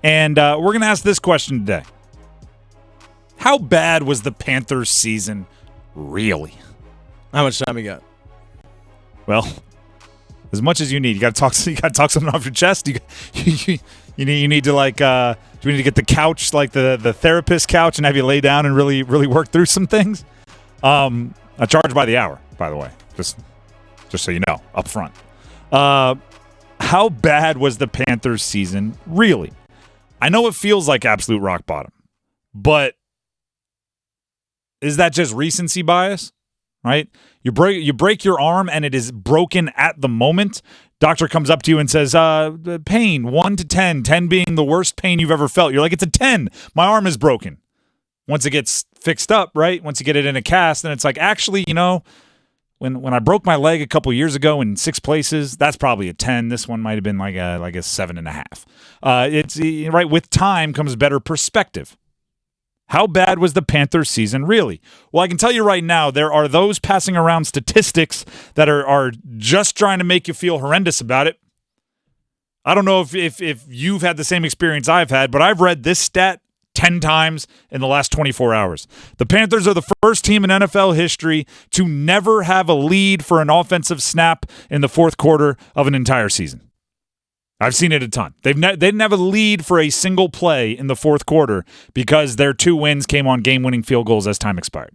And we're going to ask this question today. How bad was the Panthers season really? How much time you got? Well, as much as you need. You got to talk something off your chest. You need to like. Do we need to get the couch, like the therapist couch, and have you lay down and really work through some things? I charge by the hour, by the way, just so you know, up front. How bad was the Panthers season really? I know it feels like absolute rock bottom, but is that just recency bias? Right? You break your arm and it is broken at the moment. Doctor comes up to you and says, pain, 1 to 10, 10 being the worst pain you've ever felt. You're like, it's a 10. My arm is broken. Once it gets fixed up, right? Once you get it in a cast, then it's like, actually, when I broke my leg a couple years ago in 6 places, that's probably a 10. This one might have been like a 7.5. It's right. With time comes better perspective. How bad was the Panthers season really? Well, I can tell you right now, there are those passing around statistics that are just trying to make you feel horrendous about it. I don't know if you've had the same experience I've had, but I've read this stat 10 times in the last 24 hours. The Panthers are the first team in NFL history to never have a lead for an offensive snap in the fourth quarter of an entire season. I've seen it a ton. They didn't have a lead for a single play in the fourth quarter because their 2 wins came on game-winning field goals as time expired.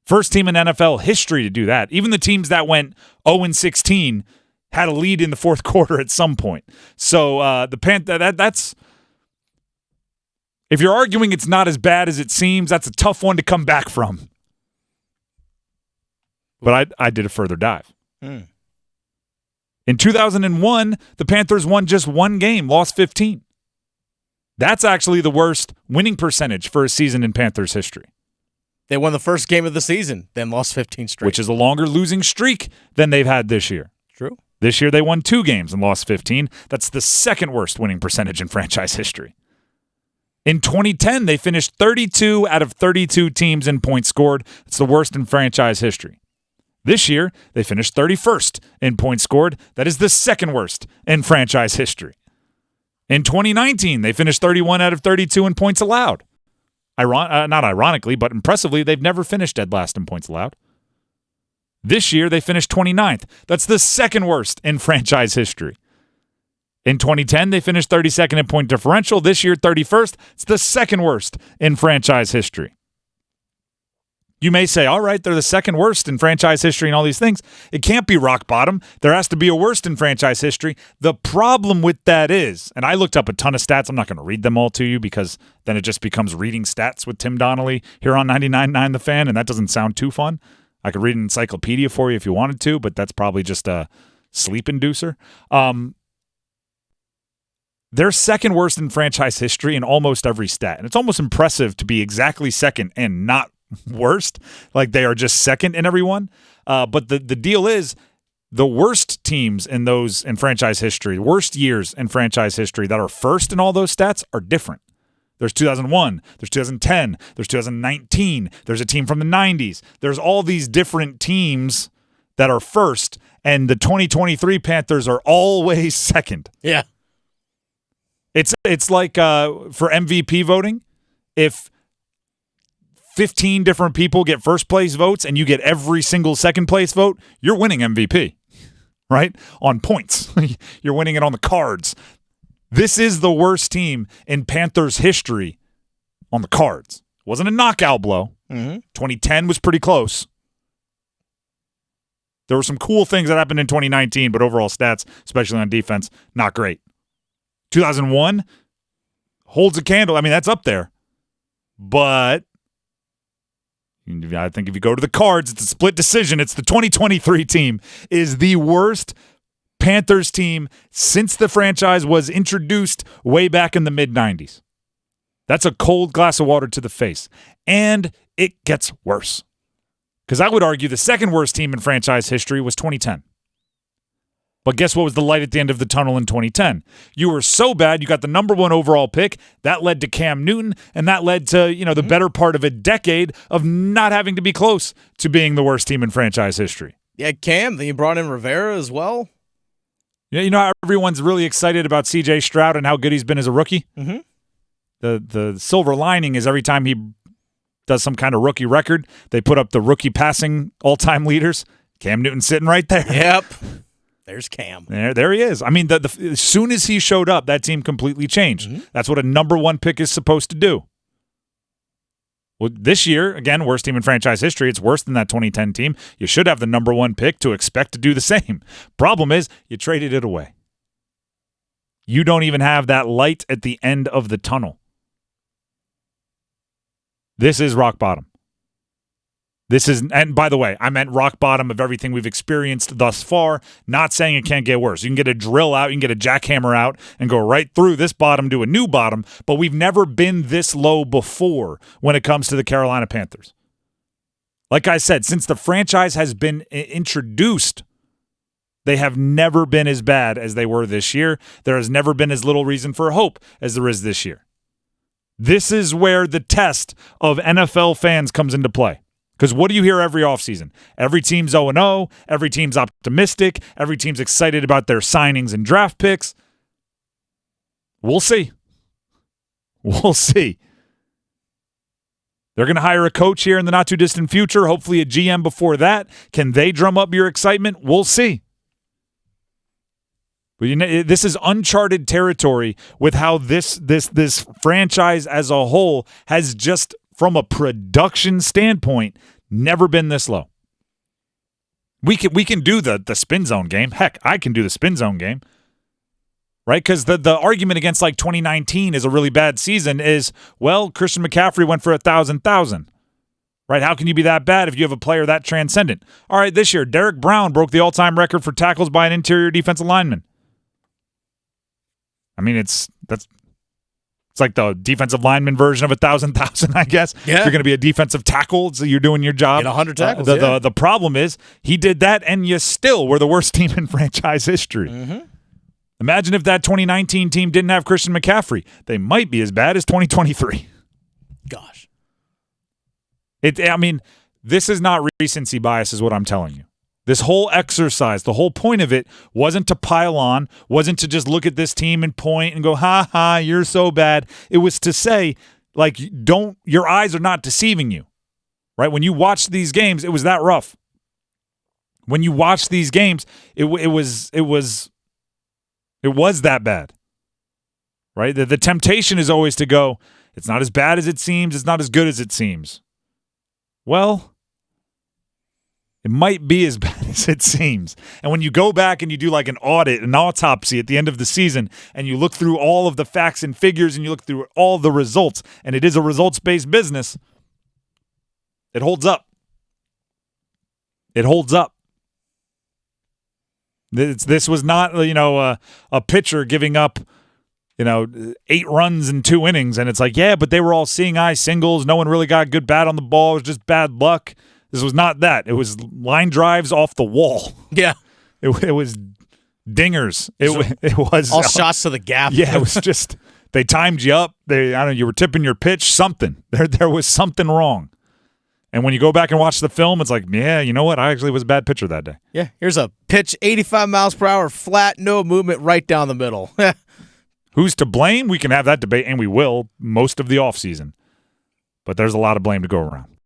First team in NFL history to do that. Even the teams that went 0-16 had a lead in the fourth quarter at some point. So that's if you're arguing it's not as bad as it seems, that's a tough one to come back from. But I did a further dive. In 2001, the Panthers won just 1 game, lost 15. That's actually the worst winning percentage for a season in Panthers history. They won the first game of the season, then lost 15 straight. Which is a longer losing streak than they've had this year. True. This year they won 2 games and lost 15. That's the second worst winning percentage in franchise history. In 2010, they finished 32 out of 32 teams in points scored. It's the worst in franchise history. This year, they finished 31st in points scored. That is the second worst in franchise history. In 2019, they finished 31 out of 32 in points allowed. Not ironically, but impressively, they've never finished dead last in points allowed. This year, they finished 29th. That's the second worst in franchise history. In 2010, they finished 32nd in point differential. This year, 31st. It's the second worst in franchise history. You may say, all right, they're the second worst in franchise history and all these things. It can't be rock bottom. There has to be a worst in franchise history. The problem with that is, and I looked up a ton of stats. I'm not going to read them all to you because then it just becomes reading stats with Tim Donnelly here on 99.9 The Fan, and that doesn't sound too fun. I could read an encyclopedia for you if you wanted to, but that's probably just a sleep inducer. They're second worst in franchise history in almost every stat. And it's almost impressive to be exactly second and not worst. Like they are just second in every one. But the deal is the worst teams in franchise history, worst years in franchise history that are first in all those stats are different. There's 2001, there's 2010, there's 2019, there's a team from the 90s. There's all these different teams that are first, and the 2023 Panthers are always second. Yeah. It's like for MVP voting, if 15 different people get first place votes and you get every single second place vote, you're winning MVP, right? On points. You're winning it on the cards. This is the worst team in Panthers history on the cards. It wasn't a knockout blow. 2010 was pretty close. There were some cool things that happened in 2019, but overall stats, especially on defense, not great. 2001 holds a candle. I mean, that's up there. But I think if you go to the cards, it's a split decision. It's the 2023 team is the worst Panthers team since the franchise was introduced way back in the mid-90s. That's a cold glass of water to the face. And it gets worse. Because I would argue the second worst team in franchise history was 2010. But guess what was the light at the end of the tunnel in 2010? You were so bad, you got the number 1 overall pick. That led to Cam Newton, and that led to, the better part of a decade of not having to be close to being the worst team in franchise history. Yeah, Cam, then you brought in Rivera as well. You know how everyone's really excited about C.J. Stroud and how good he's been as a rookie? Mm-hmm. The silver lining is every time he does some kind of rookie record, they put up the rookie passing all-time leaders. Cam Newton sitting right there. Yep. There's Cam. There he is. I mean, as soon as he showed up, that team completely changed. Mm-hmm. That's what a number one pick is supposed to do. Well, this year, again, worst team in franchise history. It's worse than that 2010 team. You should have the number one pick to expect to do the same. Problem is, you traded it away. You don't even have that light at the end of the tunnel. This is rock bottom. This is, and by the way, I meant rock bottom of everything we've experienced thus far, not saying it can't get worse. You can get a drill out, you can get a jackhammer out and go right through this bottom to a new bottom, but we've never been this low before when it comes to the Carolina Panthers. Like I said, since the franchise has been introduced, they have never been as bad as they were this year. There has never been as little reason for hope as there is this year. This is where the test of NFL fans comes into play. Because what do you hear every offseason? Every team's 0-0. Every team's optimistic. Every team's excited about their signings and draft picks. We'll see. We'll see. They're going to hire a coach here in the not-too-distant future, hopefully a GM before that. Can they drum up your excitement? We'll see. But you know, this is uncharted territory with how this franchise as a whole has just, from a production standpoint, never been this low. We can do the spin zone game. Heck, I can do the spin zone game. Right? Because the argument against like 2019 is a really bad season is, well, Christian McCaffrey went for 1,000. Right? How can you be that bad if you have a player that transcendent? All right, this year, Derek Brown broke the all-time record for tackles by an interior defensive lineman. I mean, it's like the defensive lineman version of 1,000, I guess. Yeah. If you're going to be a defensive tackle, so you're doing your job. Get 100 tackles, The problem is he did that, and you still were the worst team in franchise history. Mm-hmm. Imagine if that 2019 team didn't have Christian McCaffrey. They might be as bad as 2023. Gosh. I mean, this is not recency bias is what I'm telling you. This whole exercise, the whole point of it wasn't to pile on, wasn't to just look at this team and point and go, ha, ha, you're so bad. It was to say, like, your eyes are not deceiving you, right? When you watch these games, it was that rough. When you watch these games, it was that bad, right? The temptation is always to go, it's not as bad as it seems, it's not as good as it seems. Well, it might be as bad as it seems. And when you go back and you do like an audit, an autopsy at the end of the season, and you look through all of the facts and figures and you look through all the results, and it is a results-based business, it holds up. It holds up. This was not, a pitcher giving up, 8 runs in 2 innings, and it's like, yeah, but they were all seeing eye singles. No one really got good bat on the ball. It was just bad luck. This was not that. It was line drives off the wall. Yeah. It was dingers. It was all shots to the gap. Yeah, it was just they timed you up. You were tipping your pitch. Something there was something wrong. And when you go back and watch the film, it's like, yeah, you know what? I actually was a bad pitcher that day. Yeah. Here's a pitch, 85 miles per hour, flat, no movement, right down the middle. Who's to blame? We can have that debate, and we will most of the offseason. But there's a lot of blame to go around.